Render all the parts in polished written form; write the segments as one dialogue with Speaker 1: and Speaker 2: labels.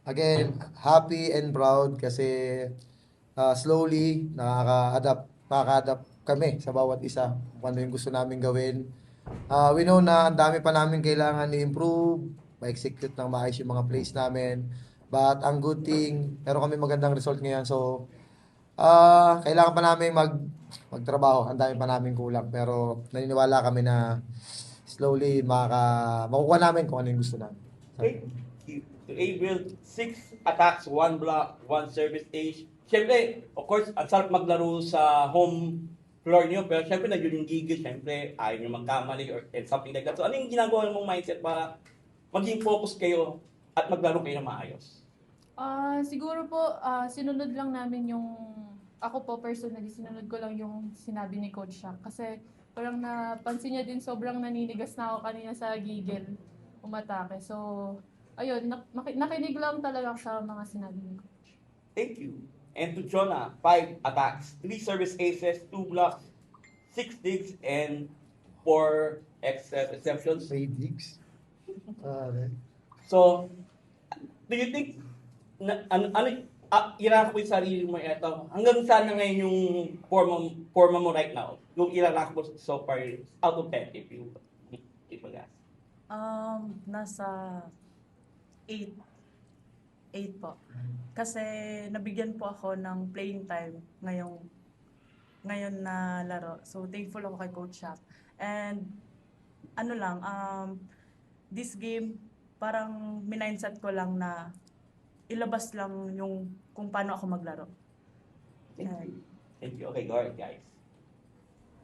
Speaker 1: again, happy and proud kasi slowly nakaka-adapt kami sa bawat isa kung ano yung gusto namin gawin. We know na ang dami pa namin kailangan i-improve, ma-execute ng maayos yung mga plays namin. But ang good thing, meron kami magandang result ngayon. So, kailangan pa namin magtrabaho. Ang dami pa namin kulang. Pero naniniwala kami na slowly makukuha namin kung ano yung gusto namin.
Speaker 2: Okay. To build 6 attacks, 1 block, 1 service ace. Siyempre, of course, ang sarap maglaro sa home floor niyo, pero siyempre, nandiyon yung gigil, siyempre, ayaw niyo magkamali and something like that. So, ano yung ginagawa mong mindset para maging focus kayo at maglaro kayo na maayos?
Speaker 3: Siguro po, sinunod lang namin yung, ako po personally, sinunod ko lang yung sinabi ni Coach Shaq. Kasi parang napansin niya din sobrang naninigas na ako kanina sa gigil umatake. So, ayun, nakinig lang talaga sa mga sinabi ni Coach.
Speaker 2: Thank you. And to Jonah, 5 attacks, 3 service aces, 2 blocks, 6 digs, and 4 exceptions.
Speaker 1: 3 digs.
Speaker 2: So, do you think irank mo yung sarili mo ito? Hanggang saan na ngayon yung forma mo right now? Yung irank mo so far out of 10 if mag-ask.
Speaker 4: Nasa 8. 8 po. Kasi nabigyan po ako ng playing time ngayon na laro. So thankful ako kay Coach Shaq. And ano lang, this game parang minindset ko lang na ilabas lang yung kung paano ako maglaro.
Speaker 2: Thank you. Thank you. Okay, go ahead, guys.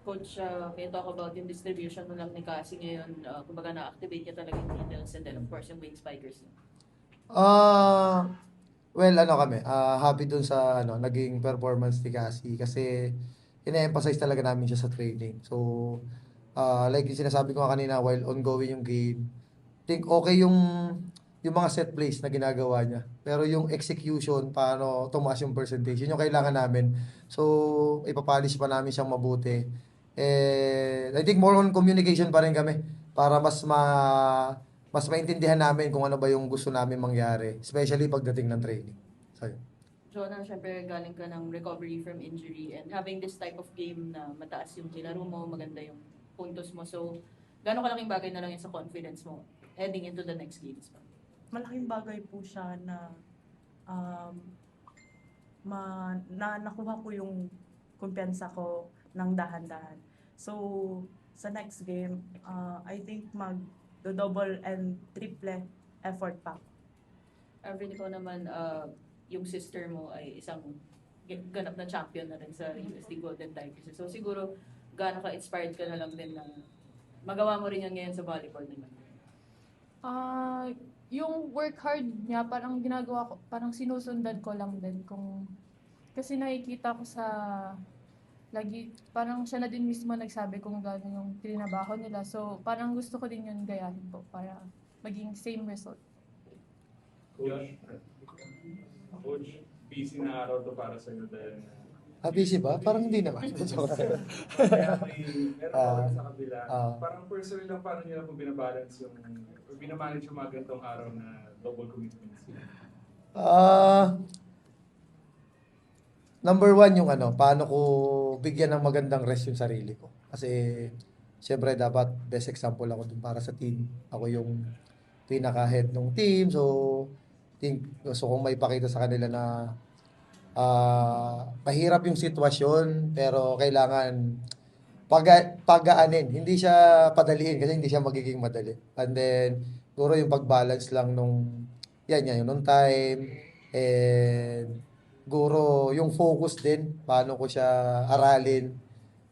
Speaker 5: Coach, may talk about yung distribution mo lang ni Cassie ngayon. Kumbaga na-activate niya talaga yung middles and then of course yung wing spikers niya.
Speaker 1: Well, ano kami, happy dun sa naging performance ni Cassie kasi ina-emphasize talaga namin siya sa training. So, like yung sinasabi ko nga kanina while ongoing yung game, think okay yung mga set plays na ginagawa niya. Pero yung execution, paano tumaas yung percentage, yun yung kailangan namin. So, ipapolish pa namin siyang mabuti. I think more on communication pa rin kami para mas maintindihan namin kung ano ba yung gusto namin mangyari, especially pagdating ng training. So, yun.
Speaker 5: Jonah, syempre galing ka ng recovery from injury and having this type of game na mataas yung nilaro mo, maganda yung puntos mo. So, gano'ng kalaking bagay na lang yun sa confidence mo heading into the next games pa?
Speaker 4: Malaking bagay po siya na nakuha ko yung kumpiyansa ko ng dahan-dahan. So, sa next game, I think double and triple effort pa.
Speaker 5: Arvin, ikaw naman, yung sister mo ay isang ganap na champion na rin sa USD Golden Tigers. So siguro, gaano ka-inspired ka na lang din na magawa mo rin yan ngayon sa volleyball naman?
Speaker 3: Yung work hard niya, parang ginagawa ko, parang sinusundan ko lang din kasi nakikita ko lagi, parang siya na din mismo nagsabi kung gano'n yung trinabaho nila. So, parang gusto ko din yun gayahin po para maging same result.
Speaker 6: Coach, busy na araw to para sa iyo dahil
Speaker 1: Busy ba? Parang hindi naman.
Speaker 6: kaya meron pa sa kabila.
Speaker 1: Ah.
Speaker 6: Parang personally lang paano niyo po binabalance or binamanage yung mga ganitong araw na double commitments?
Speaker 1: Number one yung paano ko bigyan ng magandang rest yung sarili ko. Kasi, syempre dapat best example ako dun para sa team. Ako yung pinaka-head ng team. So, gusto kong maipakita sa kanila na mahirap yung sitwasyon, pero kailangan pagaanin. Hindi siya padaliin kasi hindi siya magiging madali. And then, siguro yung pag-balance lang yung nung time, and siguro yung focus din, paano ko siya aralin.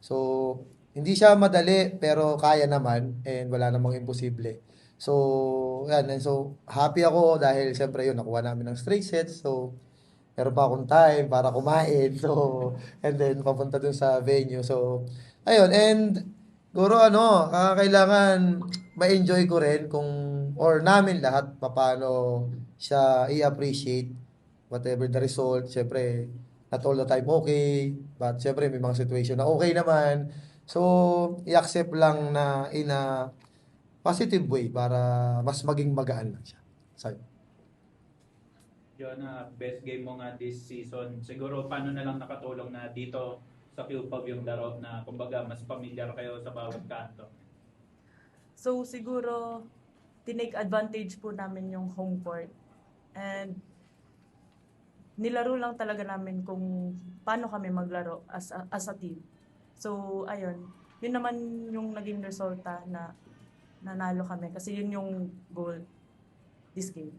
Speaker 1: So, hindi siya madali, pero kaya naman, and wala namang imposible. So, yan. And so, happy ako dahil siyempre yun, nakuha namin ng straight sets. So, meron pa akong time para kumain. So, and then papunta dun sa venue. So, ayun. And, siguro kailangan ma-enjoy ko rin or namin lahat, paano siya i-appreciate whatever the result. Siyempre, not all the time okay. But siyempre, may mga situation na okay naman. So, i-accept lang na in a positive way para mas maging magaan lang siya. So,
Speaker 7: Jonah, best game mo nga this season. Siguro paano na lang nakatulong na dito sa QPAB yung laro na kumbaga mas familiar kayo sa bawat kanto.
Speaker 4: So siguro tinake advantage po namin yung home court. And nilaro lang talaga namin kung paano kami maglaro as a team. So ayun, yun naman yung naging resulta na nanalo kami kasi yun yung goal this game.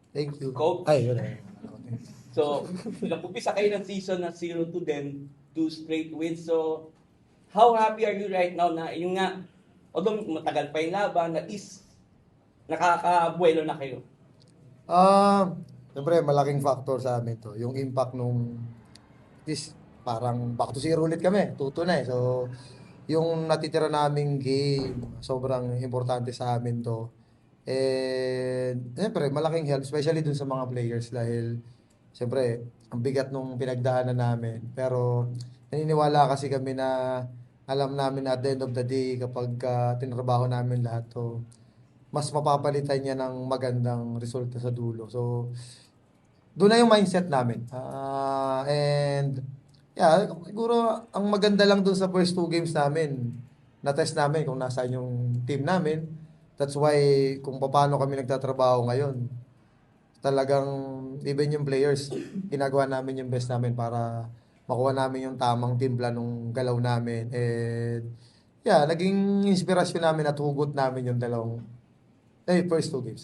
Speaker 1: Thank you.
Speaker 2: Coach.
Speaker 1: Ay, yun.
Speaker 2: So, nag-umpisa kayo ng season na 0-2 then 2 straight wins. So, how happy are you right now na yung nga, although matagal pa yung laban, at least nakakabuelo na kayo?
Speaker 1: Siyempre, malaking factor sa amin to. Yung impact nung this parang back to zero ulit kami. 2-2 na eh. So, yung natitira naming game, sobrang importante sa amin to. And, siyempre, malaking help, especially dun sa mga players dahil, siyempre, ang bigat nung pinagdaanan namin. Pero, naniniwala kasi kami na alam namin na at the end of the day, kapag tinrabaho namin lahat to, mas mapapalitan niya ng magandang resulta sa dulo. So, doon na yung mindset namin. And, yeah, siguro, ang maganda lang doon sa first 2 games namin, na-test namin kung nasaan yung team namin. That's why, kung paano kami nagtatrabaho ngayon, talagang, even yung players, ginagawa namin yung best namin para makuha namin yung tamang timpla nung galaw namin. And, yeah, naging inspirasyon namin at hugot namin yung first 2 games.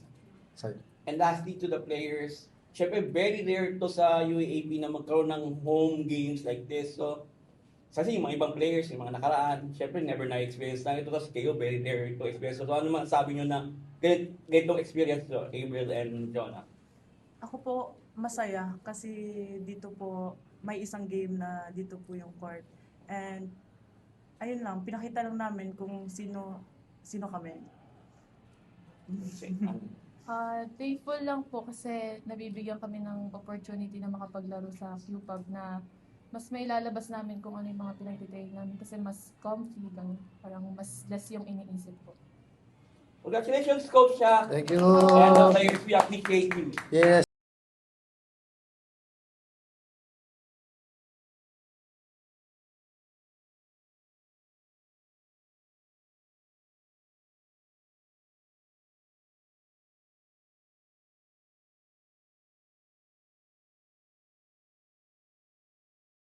Speaker 1: Sorry.
Speaker 2: And lastly to the players, syempre very rare to sa UAAP na magkaroon ng home games like this. So, kasi yung mga ibang players, yung mga nakaraan, syempre never na-experience na ito kasi kayo very rare to experience. So, ano man sabi nyo na ganitong experience to, Gabriel and Jonah?
Speaker 4: Ako po masaya kasi dito po may isang game na dito po yung court. And ayun lang, pinakita lang namin kung sino kami.
Speaker 3: Thankful lang po kasi nabibigyan kami ng opportunity na makapaglaro sa QPAB na mas may lalabas namin kung ano yung mga pinagtitake namin kasi mas comfy lang, parang mas less yung iniisip po.
Speaker 2: Congratulations, Coach Shaq!
Speaker 1: Thank you.
Speaker 2: And the players, we appreciate you.
Speaker 1: Yes.